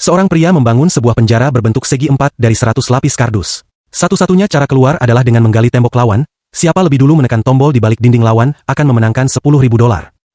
Seorang pria membangun sebuah penjara berbentuk segi 4 dari 100 lapis kardus. Satu-satunya cara keluar adalah dengan menggali tembok lawan. Siapa lebih dulu menekan tombol di balik dinding lawan akan memenangkan $10.000.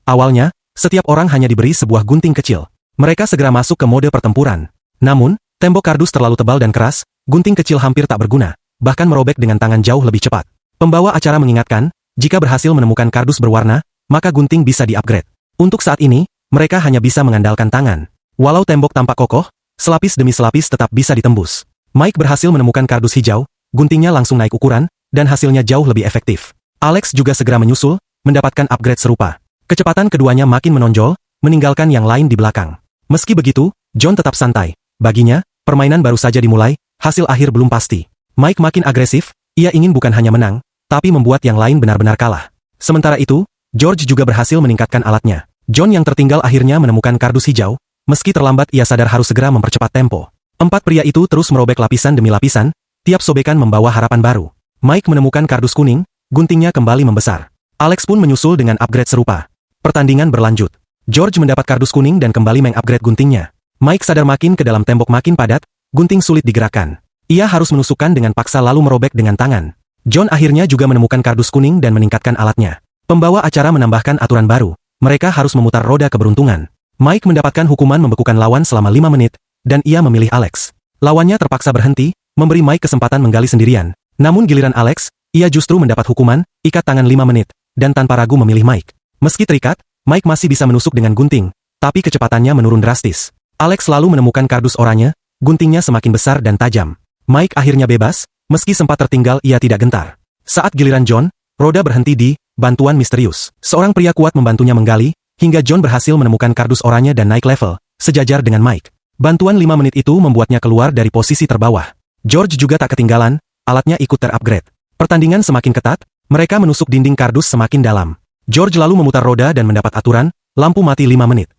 Awalnya, setiap orang hanya diberi sebuah gunting kecil. Mereka segera masuk ke mode pertempuran. Namun, tembok kardus terlalu tebal dan keras, gunting kecil hampir tak berguna, bahkan merobek dengan tangan jauh lebih cepat. Pembawa acara mengingatkan, jika berhasil menemukan kardus berwarna, maka gunting bisa di-upgrade. Untuk saat ini, mereka hanya bisa mengandalkan tangan. Walau tembok tampak kokoh, selapis demi selapis tetap bisa ditembus. Mike berhasil menemukan kardus hijau, guntingnya langsung naik ukuran, dan hasilnya jauh lebih efektif. Alex juga segera menyusul, mendapatkan upgrade serupa. Kecepatan keduanya makin menonjol, meninggalkan yang lain di belakang. Meski begitu, John tetap santai. Baginya, permainan baru saja dimulai, hasil akhir belum pasti. Mike makin agresif, ia ingin bukan hanya menang, tapi membuat yang lain benar-benar kalah. Sementara itu, George juga berhasil meningkatkan alatnya. John yang tertinggal akhirnya menemukan kardus hijau, meski terlambat ia sadar harus segera mempercepat tempo. Empat pria itu terus merobek lapisan demi lapisan, tiap sobekan membawa harapan baru. Mike menemukan kardus kuning, guntingnya kembali membesar. Alex pun menyusul dengan upgrade serupa. Pertandingan berlanjut. George mendapat kardus kuning dan kembali mengupgrade guntingnya. Mike sadar makin ke dalam tembok makin padat, gunting sulit digerakkan. Ia harus menusukkan dengan paksa lalu merobek dengan tangan. John akhirnya juga menemukan kardus kuning dan meningkatkan alatnya. Pembawa acara menambahkan aturan baru. Mereka harus memutar roda keberuntungan. Mike mendapatkan hukuman membekukan lawan selama 5 menit, dan ia memilih Alex. Lawannya terpaksa berhenti, memberi Mike kesempatan menggali sendirian. Namun giliran Alex, ia justru mendapat hukuman, ikat tangan 5 menit, dan tanpa ragu memilih Mike. Meski terikat, Mike masih bisa menusuk dengan gunting, tapi kecepatannya menurun drastis. Alex selalu menemukan kardus oranye, guntingnya semakin besar dan tajam. Mike akhirnya bebas, meski sempat tertinggal ia tidak gentar. Saat giliran John, roda berhenti di bantuan misterius. Seorang pria kuat membantunya menggali, hingga John berhasil menemukan kardus oranye dan naik level, sejajar dengan Mike. Bantuan 5 menit itu membuatnya keluar dari posisi terbawah. George juga tak ketinggalan, alatnya ikut terupgrade. Pertandingan semakin ketat, mereka menusuk dinding kardus semakin dalam. George lalu memutar roda dan mendapat aturan, lampu mati 5 menit.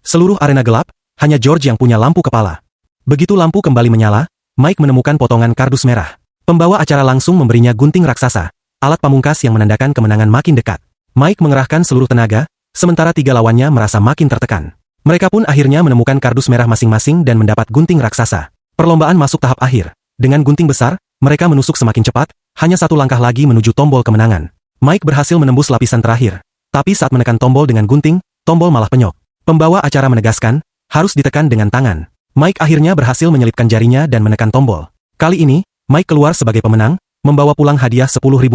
Seluruh arena gelap, hanya George yang punya lampu kepala. Begitu lampu kembali menyala, Mike menemukan potongan kardus merah. Pembawa acara langsung memberinya gunting raksasa, alat pamungkas yang menandakan kemenangan makin dekat. Mike mengerahkan seluruh tenaga, sementara 3 lawannya merasa makin tertekan. Mereka pun akhirnya menemukan kardus merah masing-masing dan mendapat gunting raksasa. Perlombaan masuk tahap akhir. Dengan gunting besar, mereka menusuk semakin cepat, hanya 1 langkah lagi menuju tombol kemenangan. Mike berhasil menembus lapisan terakhir. Tapi saat menekan tombol dengan gunting, tombol malah penyok. Pembawa acara menegaskan, harus ditekan dengan tangan. Mike akhirnya berhasil menyelipkan jarinya dan menekan tombol. Kali ini, Mike keluar sebagai pemenang, membawa pulang hadiah $10.000.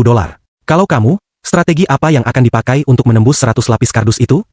Kalau kamu, strategi apa yang akan dipakai untuk menembus 100 lapis kardus itu?